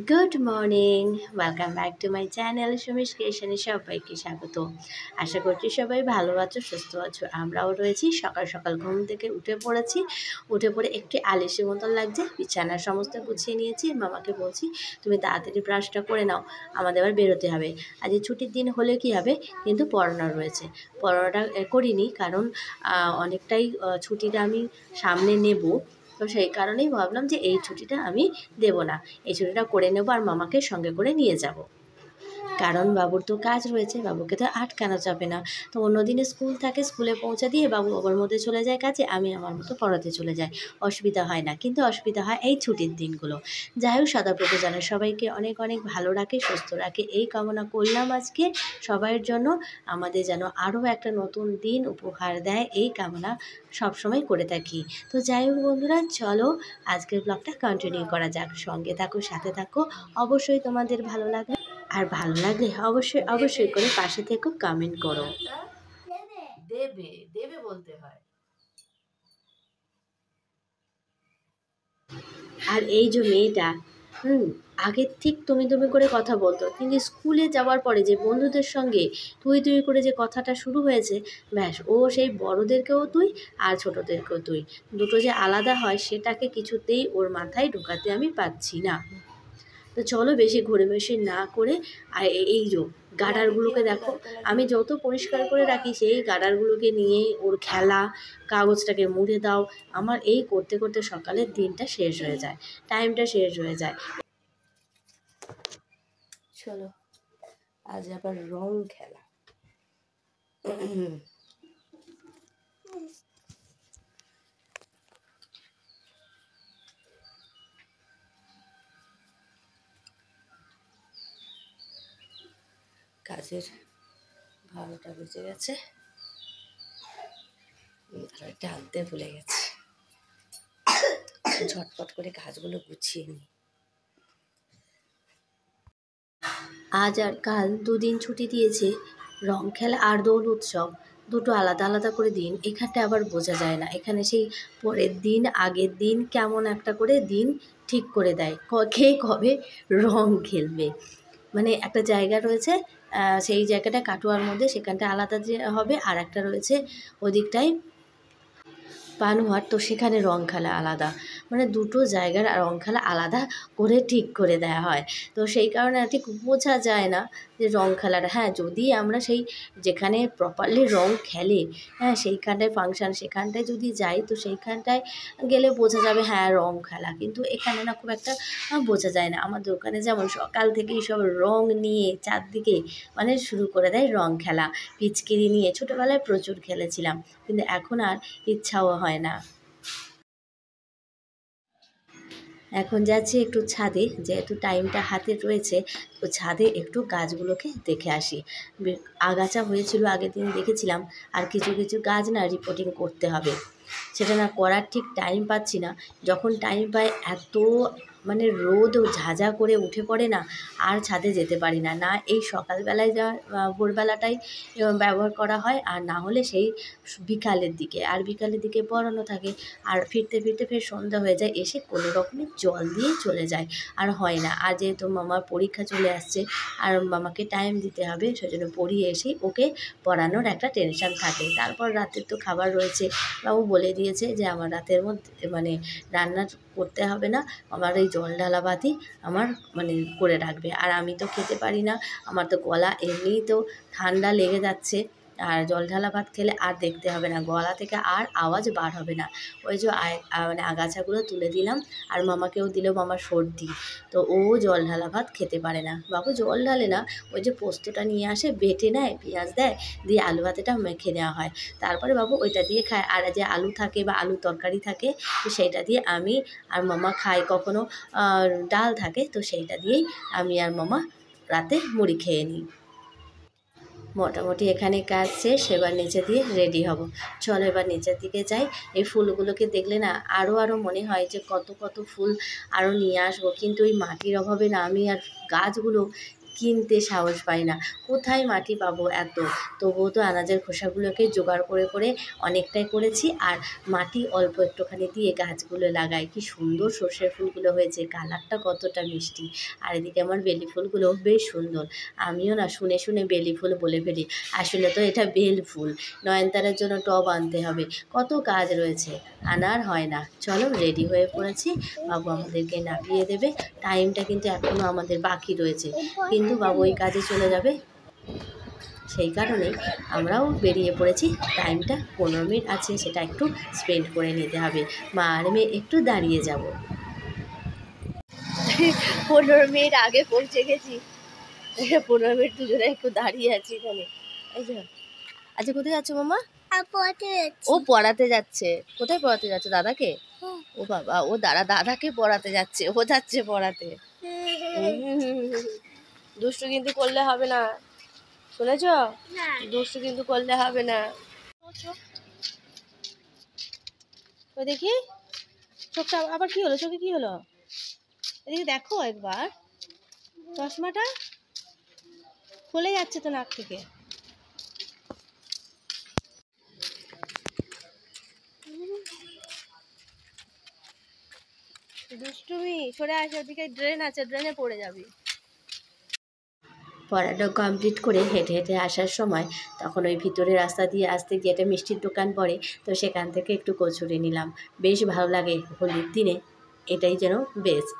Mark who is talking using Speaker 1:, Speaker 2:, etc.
Speaker 1: Good morning, welcome back to my channel Sumish ক্রিয়েশনে সবাইকে স্বাগত। আশা করছি সবাই ভালো আছো, সুস্থ আছো। আমরাও রয়েছি। সকাল সকাল ঘুম থেকে উঠে পড়েছি। উঠে পড়ে একটু আলিশি মতন লাগছে, বিছানার সমস্ত গুছিয়ে নিয়েছি। মামাকে বলছি তুমি তাড়াতাড়ি ব্রাশটা করে নাও, আমাদের আবার বেরোতে হবে। আজ ছুটির দিন হলে কি হবে, কিন্তু পড়ানো রয়েছে। পড়ানোটা করিনি, কারণ অনেকটাই ছুটিটা আমি সামনে নেব। তো সেই কারণেই ভাবলাম যে এই ছুটিটা আমি দেব না, এই ছুটিটা করে নেবো আর মামাকে সঙ্গে করে নিয়ে যাব। কারণ বাবুর তো কাজ রয়েছে, বাবুকে তো আটকানো যাবে না। তো অন্যদিনে স্কুল থাকে, স্কুলে পৌঁছে দিয়ে বাবু বাবার মধ্যে চলে যায় কাজে, আমি আমার মতো পড়াতে চলে যাই, অসুবিধা হয় না। কিন্তু অসুবিধা হয় এই ছুটির দিনগুলো। যাই হোক, সদাপ্রভু যেন সবাইকে অনেক অনেক ভালো রাখে, সুস্থ রাখে, এই কামনা করলাম আজকে সবাইয়ের জন্য। আমাদের যেন আরও একটা নতুন দিন উপহার দেয়, এই কামনা সবসময় করে থাকি। তো যাই হোক বন্ধুরা, চলো আজকের ব্লগটা কন্টিনিউ করা যাক। সঙ্গে থাকো, সাথে থাকো, অবশ্যই তোমাদের ভালো লাগবে। আর ভালো লাগলে অবশ্যই অবশ্যই করে পাশে থেকো, কমেন্ট করো। দেবে দেবে বলতে হয়। আর এই যে মেয়েটা, আগে ঠিক তুমি তুমি করে কথা বলতো, কিন্তু স্কুলে যাওয়ার পরে যে বন্ধুদের সঙ্গে তুই তুই করে যে কথাটা শুরু হয়েছে, ব্যাস ও সেই বড়দেরকেও তুই আর ছোটদেরকেও তুই, দুটো যে আলাদা হয় সেটাকে কিছুতেই ওর মাথায় ঢোকাতে আমি পাচ্ছি না। তো চলো বেশি ঘুরেবেশি না করে, আর এই যে গাডারগুলোকে দেখো, আমি যত পরিষ্কার করে রাখি সেই গাডারগুলোকে নিয়ে ওর খেলা, কাগজটাকে মুড়ে দাও, আমার এই করতে করতে সকালের দিনটা শেষ হয়ে যায়, টাইমটা শেষ হয়ে যায়। চলো আজ আবার রং খেলা। কাজের 12টা বেজে গেছে, এটা আনতে ভুলে গেছি। ঝটপট করে কাজগুলো গুছিয়ে নিই। আজ আর কাল দুদিন ছুটি দিয়েছে, রং খেলা আর দোল উৎসব, দুটো আলাদা আলাদা করে দিন। এখানটা আবার বোঝা যায় না, এখানে সেই পরের দিন আগের দিন কেমন একটা করে দিন ঠিক করে দেয়, কে কবে রং খেলবে। মানে একটা জায়গা রয়েছে, সেই জায়গাটা কাটোয়ার মধ্যে, সেখানটা আলাদা যে হবে, আর একটা রয়েছে ওদিকটায় পানুহাট, তো সেখানে রং খেলা আলাদা। মানে দুটো জায়গার রং খেলা আলাদা করে ঠিক করে দেওয়া হয়। তো সেই কারণে আর ঠিক বোঝা যায় না যে রং খেলাটা, হ্যাঁ যদি আমরা সেই যেখানে প্রপারলি রং খেলে, হ্যাঁ সেইখানটায় ফাংশান, সেখানটায় যদি যাই, তো সেইখানটায় গেলে বোঝা যাবে হ্যাঁ রং খেলা। কিন্তু এখানে না খুব একটা বোঝা যায় না। আমার দোকানে যেমন সকাল থেকেই সব রং নিয়ে চারদিকে মানে শুরু করে দেয় রং খেলা, পিচকিরি নিয়ে ছোটোবেলায় প্রচুর খেলেছিলাম, কিন্তু এখন আর ইচ্ছাও হয় না। এখন যাচ্ছি একটু ছাদে, যেহেতু টাইমটা হাতে রয়েছে, তো ছাদে একটু গাছগুলোকে দেখে আসি। আগাছা হয়েছিল আগের দিন দেখেছিলাম, আর কিছু কিছু গাছ না রিপোর্টিং করতে হবে, সেটা না করার ঠিক টাইম পাচ্ছি না। যখন টাইম পাই এত মানে রোদ ও ঝাঁঝা করে উঠে পড়ে না, আর ছাদে যেতে পারি না। না এই সকালবেলায় যা ভোরবেলাটাই ব্যবহার করা হয়, আর না হলে সেই বিকালের দিকে, আর বিকালের দিকে পড়ানো থাকে, আর ফিরতে ফিরতে ফের সন্ধ্যা হয়ে যায়, এসে কোনো রকমের জল দিয়ে চলে যায়, আর হয় না। আর যেহেতু মামার পরীক্ষা চলে আসছে আর মামাকে টাইম দিতে হবে, সেজন্য পড়িয়ে এসেই ওকে পড়ানোর একটা টেনশান থাকে। তারপর রাতের তো খাবার রয়েছে, বাবু বলে দিয়েছে যে আমার রাতের মধ্যে মানে রান্না করতে হবে না, আমার এই জল ঢালা ভাতই আমার মানে করে রাখবে। আর আমি তো খেতে পারি না, আমার তো গলা এমনিই তো ঠান্ডা লেগে যাচ্ছে, আর জল ঢালা ভাত খেলে আর দেখতে হবে না, গলা থেকে আর আওয়াজ বার হবে না। ওই যে মানে আগাছাগুলো তুলে দিলাম, আর মামাকেও দিল, মামার সর্দি, তো ও জল ঢালা ভাত খেতে পারে না। বাবু জল ঢালে না, ওই যে পোস্তটা নিয়ে আসে, বেটে নেয়, পেঁয়াজ দেয়, দিয়ে আলু ভাতেটা মেখে নেওয়া হয়, তারপরে বাবু ওইটা দিয়ে খায়। আর যে আলু থাকে বা আলু তরকারি থাকে, তো সেইটা দিয়ে আমি আর মামা খাই। কখনো ডাল থাকে, তো সেইটা দিয়েই আমি আর মামা রাতে মুড়ি খেয়ে নিই। মোটামুটি এখানে কাজ শেষ, এবার নিচে দিয়ে রেডি হব। চলো এবার নিচের দিকে যাই। এই ফুলগুলোকে দেখলে না আরও মনে হয় যে কত কত ফুল আরও নিয়ে আসবো, কিন্তু ওই মাটির অভাবে না আমি আর গাছগুলো কিনতে সাহস পাই না, কোথায় মাটি পাবো এত। তবুও তো আনাজের খোসাগুলোকে জোগাড় করে করে অনেকটাই করেছি, আর মাটি অল্প একটুখানি দিয়ে গাছগুলো লাগাই। কি সুন্দর সর্ষের ফুলগুলো হয়েছে, কালারটা কতটা মিষ্টি। আর এদিকে আমার বেলি ফুলগুলো বেশ সুন্দর। আমিও না শুনে শুনে বেলি ফুল বলে ফেলি, আসলে তো এটা বেল ফুল। নয়নতারার জন্য টব আনতে হবে, কত কাজ রয়েছে, আনার হয় না। চলো, রেডি হয়ে পড়েছি, বাবু আমাদেরকে নামিয়ে দেবে। টাইমটা কিন্তু এখনও আমাদের বাকি রয়েছে, কিন্তু বাবু ওই কাজে চলে যাবে, সেই কারণেই আমরাও বেরিয়ে পড়েছি। টাইমটা 15 মিনিট আছে, সেটা একটু স্পেন্ড করে নিতে হবে। মা আর মেয়ে একটু দাঁড়িয়ে যাব। 15 মিনিট আগে পৌঁছে গেছি, 15 মিনিট দুজনে একটু দাঁড়িয়ে আছি এখানে। এই যে, আচ্ছা কোথায় যাচ্ছ মামা? ও পড়াতে যাচ্ছে। কোথায় পড়াতে যাচ্ছে? দাদাকে? ও বাবা, ও দাদাকে পড়াতে যাচ্ছে, ও যাচ্ছে পড়াতে। দুষ্টু কিন্তু করলে হবে না, শুনেছ? দুষ্টু কিন্তু করলে হবে না। ওই দেখি চোখটা আবার কি হলো, চোখে কি হলো? এদিকে দেখো একবার, চশমাটা খুলে যাচ্ছে তো নাক থেকে। দুষ্টুমি, সরে আসে, ওদিকে ড্রেন আছে, ড্রেনে পড়ে যাবি। পড়াটা কমপ্লিট করে হেঁটে হেঁটে আসার সময় তখন ওই ভিতরের রাস্তা দিয়ে আসতে গিয়ে একটা মিষ্টির দোকান পড়ে, তো সেখান থেকে একটু কচুরি নিলাম। বেশ ভালো লাগে হোলির দিনে, এটাই যেন বেস্ট।